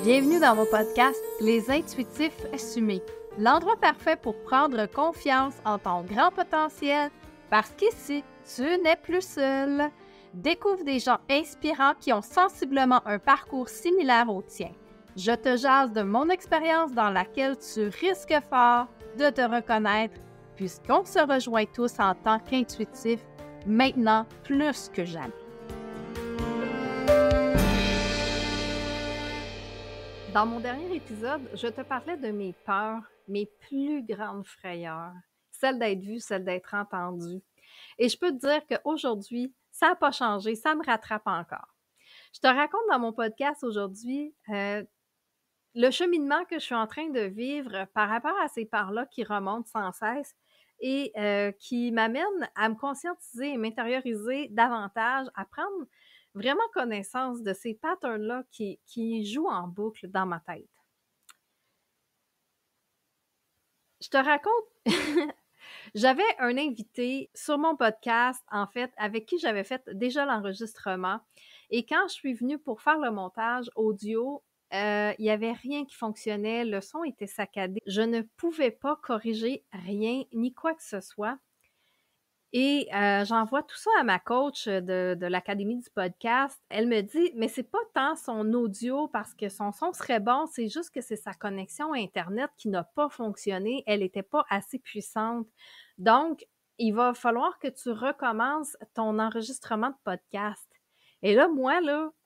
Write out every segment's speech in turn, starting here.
Bienvenue dans mon podcast Les Intuitifs Assumés, l'endroit parfait pour prendre confiance en ton grand potentiel parce qu'ici, tu n'es plus seul. Découvre des gens inspirants qui ont sensiblement un parcours similaire au tien. Je te jase de mon expérience dans laquelle tu risques fort de te reconnaître puisqu'on se rejoint tous en tant qu'intuitifs maintenant plus que jamais. Dans mon dernier épisode, je te parlais de mes peurs, mes plus grandes frayeurs, celle d'être vue, celle d'être entendue. Et je peux te dire qu'aujourd'hui, ça n'a pas changé, ça me rattrape encore. Je te raconte dans mon podcast aujourd'hui le cheminement que je suis en train de vivre par rapport à ces peurs-là qui remontent sans cesse et qui m'amènent à me conscientiser et m'intérioriser davantage, à prendre vraiment connaissance de ces patterns-là qui jouent en boucle dans ma tête. Je te raconte, j'avais un invité sur mon podcast, en fait, avec qui j'avais fait déjà l'enregistrement. Et quand je suis venue pour faire le montage audio, il n'y avait rien qui fonctionnait, le son était saccadé. Je ne pouvais pas corriger rien, ni quoi que ce soit. Et j'envoie tout ça à ma coach de l'Académie du podcast. Elle me dit, mais c'est pas tant son audio parce que son son serait bon, c'est juste que c'est sa connexion Internet qui n'a pas fonctionné. Elle n'était pas assez puissante. Donc, il va falloir que tu recommences ton enregistrement de podcast. Et là, moi,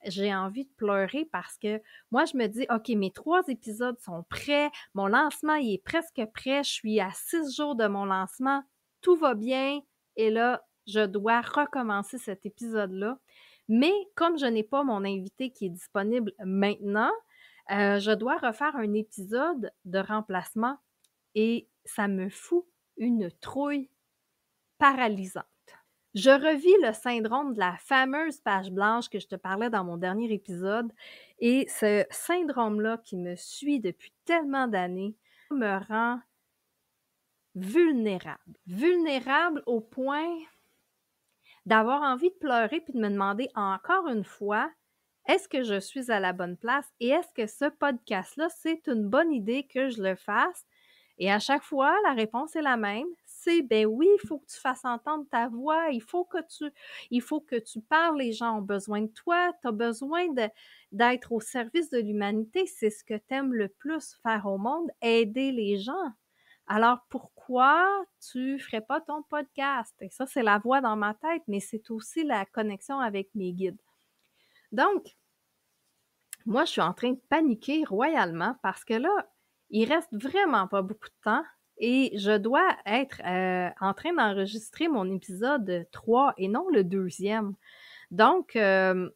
j'ai envie de pleurer parce que moi, je me dis, OK, mes 3 épisodes sont prêts, mon lancement, il est presque prêt, je suis à 6 jours de mon lancement, tout va bien. Et là, je dois recommencer cet épisode-là. Mais comme je n'ai pas mon invité qui est disponible maintenant, je dois refaire un épisode de remplacement et ça me fout une trouille paralysante. Je revis le syndrome de la fameuse page blanche que je te parlais dans mon dernier épisode et ce syndrome-là qui me suit depuis tellement d'années me rend vulnérable. Vulnérable au point d'avoir envie de pleurer puis de me demander encore une fois, est-ce que je suis à la bonne place et est-ce que ce podcast-là, c'est une bonne idée que je le fasse? Et à chaque fois, la réponse est la même, c'est ben oui, il faut que tu fasses entendre ta voix, il faut que tu parles, les gens ont besoin de toi, tu as besoin d'être au service de l'humanité, c'est ce que tu aimes le plus faire au monde, aider les gens. Alors, pourquoi tu ferais pas ton podcast? Et ça, c'est la voix dans ma tête, mais c'est aussi la connexion avec mes guides. Donc, moi, je suis en train de paniquer royalement parce que là, il reste vraiment pas beaucoup de temps et je dois être en train d'enregistrer mon épisode 3 et non le 2e. Donc, je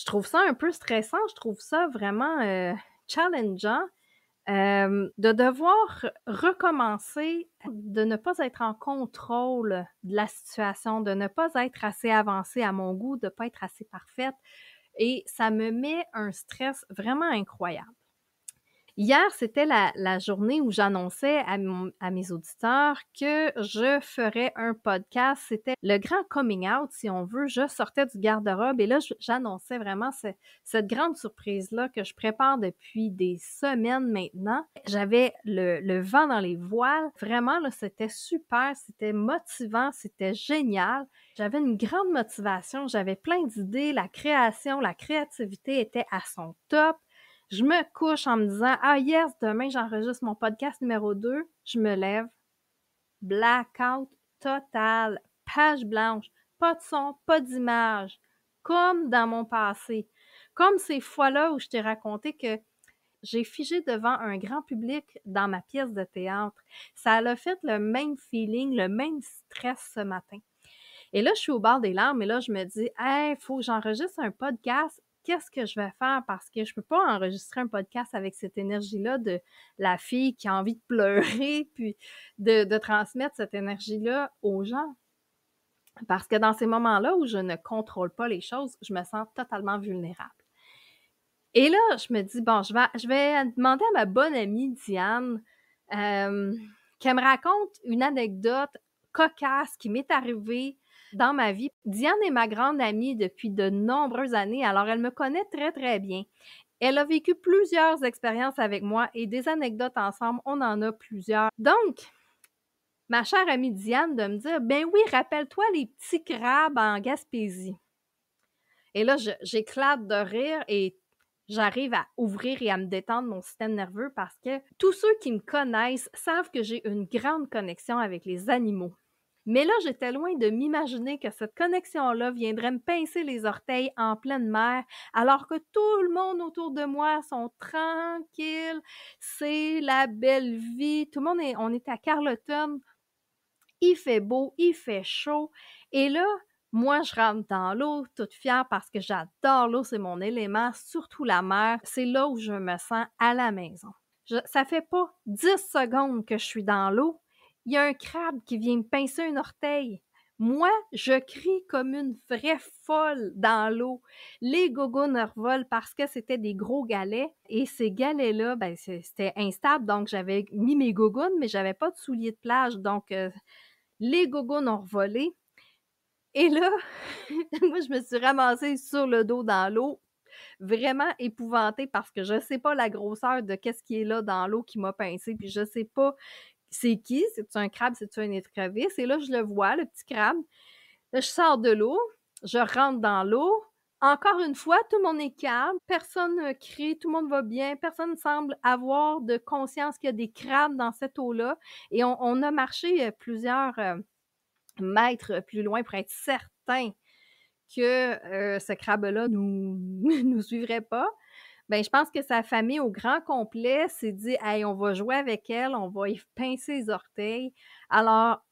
trouve ça un peu stressant, je trouve ça vraiment challengeant. De devoir recommencer, de ne pas être en contrôle de la situation, de ne pas être assez avancée à mon goût, de ne pas être assez parfaite. Et ça me met un stress vraiment incroyable. Hier, c'était la journée où j'annonçais à mes auditeurs que je ferais un podcast. C'était le grand coming out, si on veut. Je sortais du garde-robe et là, j'annonçais vraiment cette grande surprise-là que je prépare depuis des semaines maintenant. J'avais le vent dans les voiles. Vraiment, là, c'était super, c'était motivant, c'était génial. J'avais une grande motivation, j'avais plein d'idées. La création, la créativité était à son top. Je me couche en me disant « Ah yes, demain j'enregistre mon podcast numéro 2. » Je me lève, blackout total, page blanche, pas de son, pas d'image, comme dans mon passé. Comme ces fois-là où je t'ai raconté que j'ai figé devant un grand public dans ma pièce de théâtre. Ça a fait le même feeling, le même stress ce matin. Et là, je suis au bord des larmes et là, je me dis « Hey, il faut que j'enregistre un podcast. » Qu'est-ce que je vais faire? Parce que je peux pas enregistrer un podcast avec cette énergie-là de la fille qui a envie de pleurer, puis de transmettre cette énergie-là aux gens. Parce que dans ces moments-là où je ne contrôle pas les choses, je me sens totalement vulnérable. Et là, je me dis, bon, je vais demander à ma bonne amie Diane qu'elle me raconte une anecdote cocasse qui m'est arrivée dans ma vie. Diane est ma grande amie depuis de nombreuses années, alors elle me connaît très, très bien. Elle a vécu plusieurs expériences avec moi et des anecdotes ensemble, on en a plusieurs. Donc, ma chère amie Diane de me dire: «Ben oui, rappelle-toi les petits crabes en Gaspésie». Et là, j'éclate de rire et j'arrive à ouvrir et à me détendre mon système nerveux parce que tous ceux qui me connaissent savent que j'ai une grande connexion avec les animaux. Mais là, j'étais loin de m'imaginer que cette connexion-là viendrait me pincer les orteils en pleine mer, alors que tout le monde autour de moi sont tranquilles, c'est la belle vie, tout le monde on est à Carleton, il fait beau, il fait chaud, et là, moi, je rentre dans l'eau toute fière parce que j'adore l'eau, c'est mon élément, surtout la mer, c'est là où je me sens à la maison. Ça fait pas 10 secondes que je suis dans l'eau, il y a un crabe qui vient me pincer un orteil. Moi, je crie comme une vraie folle dans l'eau. Les gogoons revolent parce que c'était des gros galets et ces galets-là, ben, c'était instable, donc j'avais mis mes gogoons, mais j'avais pas de souliers de plage, donc les gogoons ont revolé. Et là, moi, je me suis ramassée sur le dos dans l'eau, vraiment épouvantée parce que je sais pas la grosseur de qu'est-ce qui est là dans l'eau qui m'a pincée, puis je sais pas c'est qui, c'est-tu un crabe, c'est-tu un écrevisse, et là, je le vois, le petit crabe. Là, je sors de l'eau, je rentre dans l'eau. Encore une fois, tout le monde est calme, personne ne crie, tout le monde va bien, personne ne semble avoir de conscience qu'il y a des crabes dans cette eau-là. Et on a marché plusieurs mètres plus loin pour être certain que ce crabe-là nous suivrait pas. Ben, je pense que sa famille au grand complet s'est dit: hey, on va jouer avec elle, on va y pincer les orteils. Alors,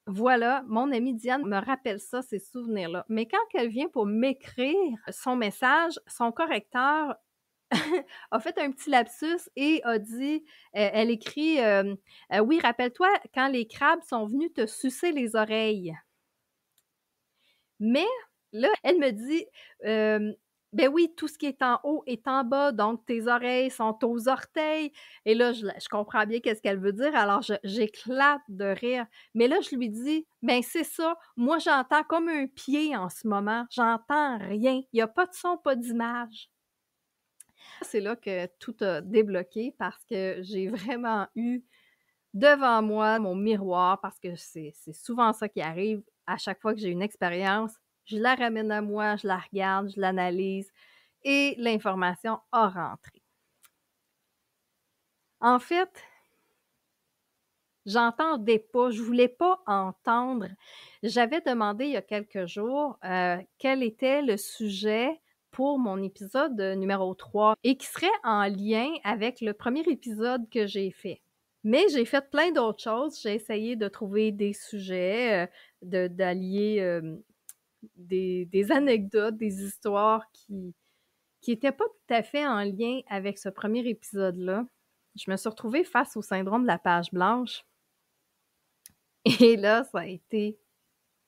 voilà, mon amie Diane me rappelle ça, ces souvenirs-là. Mais quand elle vient pour m'écrire son message, son correcteur a fait un petit lapsus et a dit, elle écrit oui, rappelle-toi quand les crabes sont venus te sucer les oreilles. Mais là, elle me dit, ben oui, tout ce qui est en haut est en bas, donc tes oreilles sont aux orteils. Et là, je comprends bien qu'est-ce qu'elle veut dire, alors j'éclate de rire. Mais là, je lui dis, ben c'est ça, moi j'entends comme un pied en ce moment, j'entends rien, il n'y a pas de son, pas d'image. C'est là que tout a débloqué parce que j'ai vraiment eu devant moi mon miroir, parce que c'est souvent ça qui arrive à chaque fois que j'ai une expérience. Je la ramène à moi, je la regarde, je l'analyse et l'information a rentré. En fait, j'entendais pas, je voulais pas entendre. J'avais demandé il y a quelques jours quel était le sujet pour mon épisode numéro 3 et qui serait en lien avec le premier épisode que j'ai fait. Mais j'ai fait plein d'autres choses. J'ai essayé de trouver des sujets, d'allier des anecdotes, des histoires qui étaient pas tout à fait en lien avec ce premier épisode-là. Je me suis retrouvée face au syndrome de la page blanche. Et là, ça a été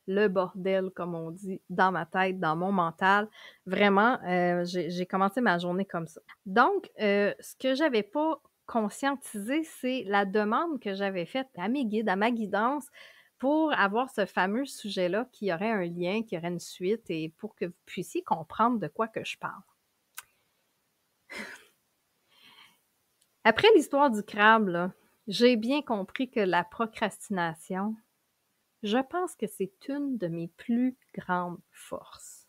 le bordel, comme on dit, dans ma tête, dans mon mental. Vraiment, j'ai commencé ma journée comme ça. Donc, ce que j'avais pas conscientisé, c'est la demande que j'avais faite à mes guides, à ma guidance, pour avoir ce fameux sujet-là qui aurait un lien, qui aurait une suite, et pour que vous puissiez comprendre de quoi que je parle. Après l'histoire du crabe, là, j'ai bien compris que la procrastination, je pense que c'est une de mes plus grandes forces.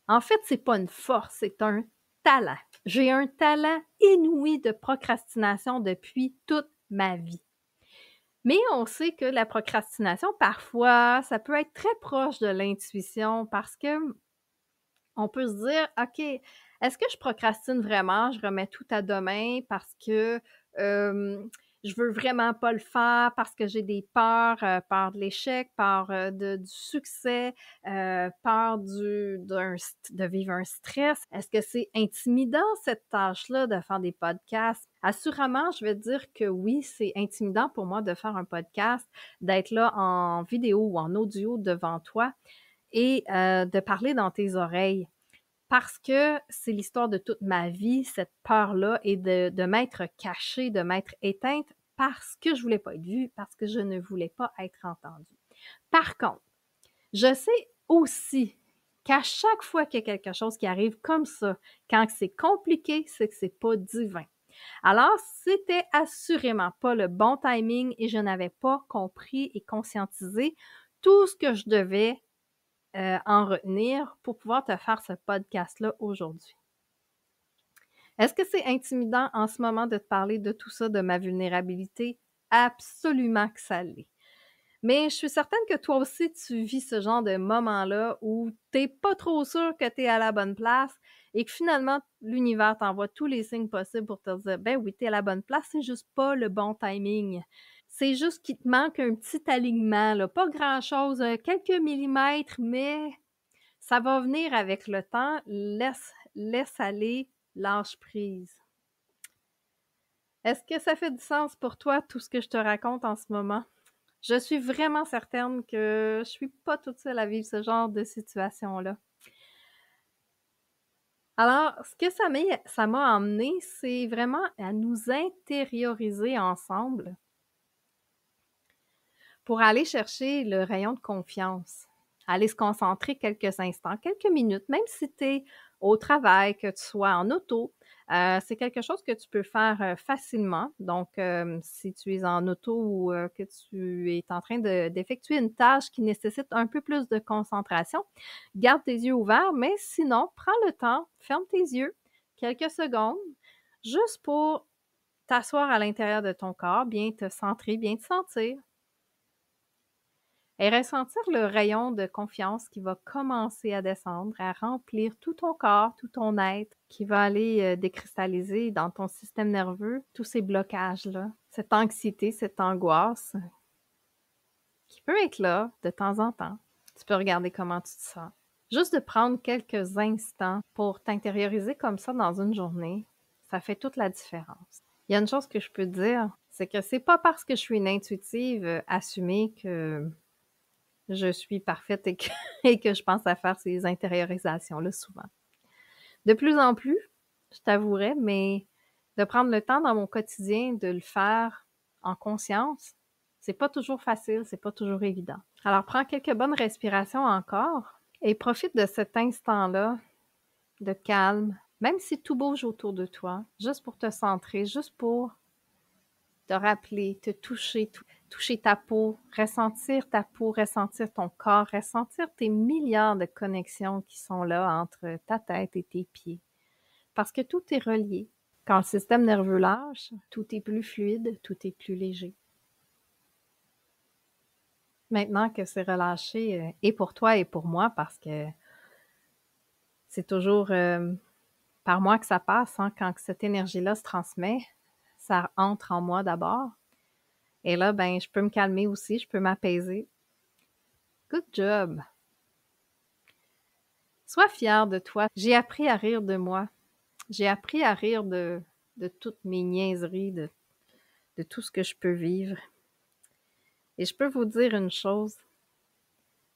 En fait, c'est pas une force, c'est un talent. J'ai un talent inouï de procrastination depuis toute ma vie. Mais on sait que la procrastination, parfois, ça peut être très proche de l'intuition parce que on peut se dire, OK, est-ce que je procrastine vraiment? Je remets tout à demain parce que je veux vraiment pas le faire, parce que j'ai des peurs, peur de l'échec, peur du succès, peur de vivre un stress. Est-ce que c'est intimidant, cette tâche-là, de faire des podcasts? Assurément, je vais dire que oui, c'est intimidant pour moi de faire un podcast, d'être là en vidéo ou en audio devant toi et de parler dans tes oreilles. Parce que c'est l'histoire de toute ma vie, cette peur-là, et de m'être cachée, de m'être éteinte parce que je voulais pas être vue, parce que je ne voulais pas être entendue. Par contre, je sais aussi qu'à chaque fois qu'il y a quelque chose qui arrive comme ça, quand c'est compliqué, c'est que c'est pas divin. Alors, c'était assurément pas le bon timing et je n'avais pas compris et conscientisé tout ce que je devais en retenir pour pouvoir te faire ce podcast-là aujourd'hui. Est-ce que c'est intimidant en ce moment de te parler de tout ça, de ma vulnérabilité? Absolument que ça l'est. Mais je suis certaine que toi aussi, tu vis ce genre de moment-là où t'es pas trop sûr que tu es à la bonne place et que finalement, l'univers t'envoie tous les signes possibles pour te dire, ben oui, t'es à la bonne place, c'est juste pas le bon timing. C'est juste qu'il te manque un petit alignement, là, pas grand-chose, quelques millimètres, mais ça va venir avec le temps. Laisse aller, lâche prise. Est-ce que ça fait du sens pour toi, tout ce que je te raconte en ce moment? Je suis vraiment certaine que je suis pas toute seule à vivre ce genre de situation-là. Alors, ce que ça m'a emmené, c'est vraiment à nous intérioriser ensemble pour aller chercher le rayon de confiance. Aller se concentrer quelques instants, quelques minutes, même si tu es au travail, que tu sois en auto. C'est quelque chose que tu peux faire facilement. Donc, si tu es en auto ou que tu es en train d'effectuer une tâche qui nécessite un peu plus de concentration, garde tes yeux ouverts, mais sinon, prends le temps, ferme tes yeux quelques secondes, juste pour t'asseoir à l'intérieur de ton corps, bien te centrer, bien te sentir. Et ressentir le rayon de confiance qui va commencer à descendre, à remplir tout ton corps, tout ton être, qui va aller décristalliser dans ton système nerveux tous ces blocages-là, cette anxiété, cette angoisse qui peut être là de temps en temps. Tu peux regarder comment tu te sens. Juste de prendre quelques instants pour t'intérioriser comme ça dans une journée, ça fait toute la différence. Il y a une chose que je peux te dire, c'est que c'est pas parce que je suis une intuitive assumée que je suis parfaite et que je pense à faire ces intériorisations-là souvent. De plus en plus, je t'avouerais, mais de prendre le temps dans mon quotidien de le faire en conscience, c'est pas toujours facile, c'est pas toujours évident. Alors, prends quelques bonnes respirations encore et profite de cet instant-là de calme, même si tout bouge autour de toi, juste pour te centrer, juste pour te rappeler, te toucher ta peau, ressentir ton corps, ressentir tes milliards de connexions qui sont là entre ta tête et tes pieds. Parce que tout est relié. Quand le système nerveux lâche, tout est plus fluide, tout est plus léger. Maintenant que c'est relâché, et pour toi et pour moi, parce que c'est toujours par moi que ça passe, hein, quand cette énergie-là se transmet, ça entre en moi d'abord. Et là, ben, je peux me calmer aussi, je peux m'apaiser. Good job! Sois fière de toi. J'ai appris à rire de moi. J'ai appris à rire de toutes mes niaiseries, de tout ce que je peux vivre. Et je peux vous dire une chose,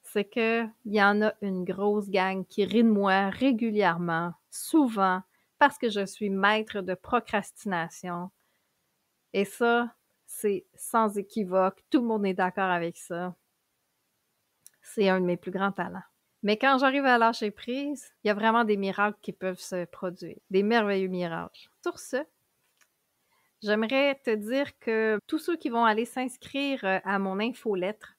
c'est que il y en a une grosse gang qui rit de moi régulièrement, souvent, parce que je suis maître de procrastination. Et ça, c'est sans équivoque. Tout le monde est d'accord avec ça. C'est un de mes plus grands talents. Mais quand j'arrive à lâcher prise, il y a vraiment des miracles qui peuvent se produire, des merveilleux miracles. Sur ce, j'aimerais te dire que tous ceux qui vont aller s'inscrire à mon infolettre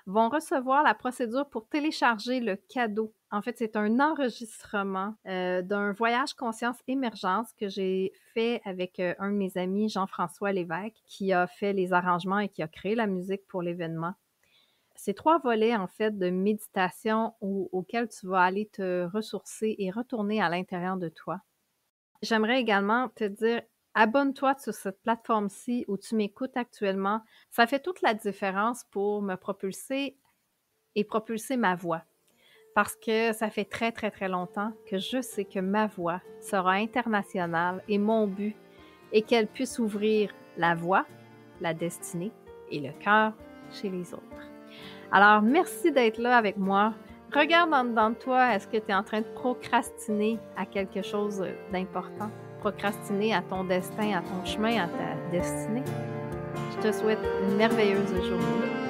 vont recevoir la procédure pour télécharger le cadeau. En fait, c'est un enregistrement d'un voyage conscience émergence que j'ai fait avec un de mes amis, Jean-François Lévesque, qui a fait les arrangements et qui a créé la musique pour l'événement. C'est 3 volets, en fait, de méditation auxquels tu vas aller te ressourcer et retourner à l'intérieur de toi. J'aimerais également te dire, abonne-toi sur cette plateforme-ci où tu m'écoutes actuellement. Ça fait toute la différence pour me propulser et propulser ma voix. Parce que ça fait très, très, très longtemps que je sais que ma voix sera internationale et mon but est qu'elle puisse ouvrir la voix, la destinée et le cœur chez les autres. Alors, merci d'être là avec moi. Regarde en dedans de toi, est-ce que tu es en train de procrastiner à quelque chose d'important? Procrastiner à ton destin, à ton chemin, à ta destinée? Je te souhaite une merveilleuse journée.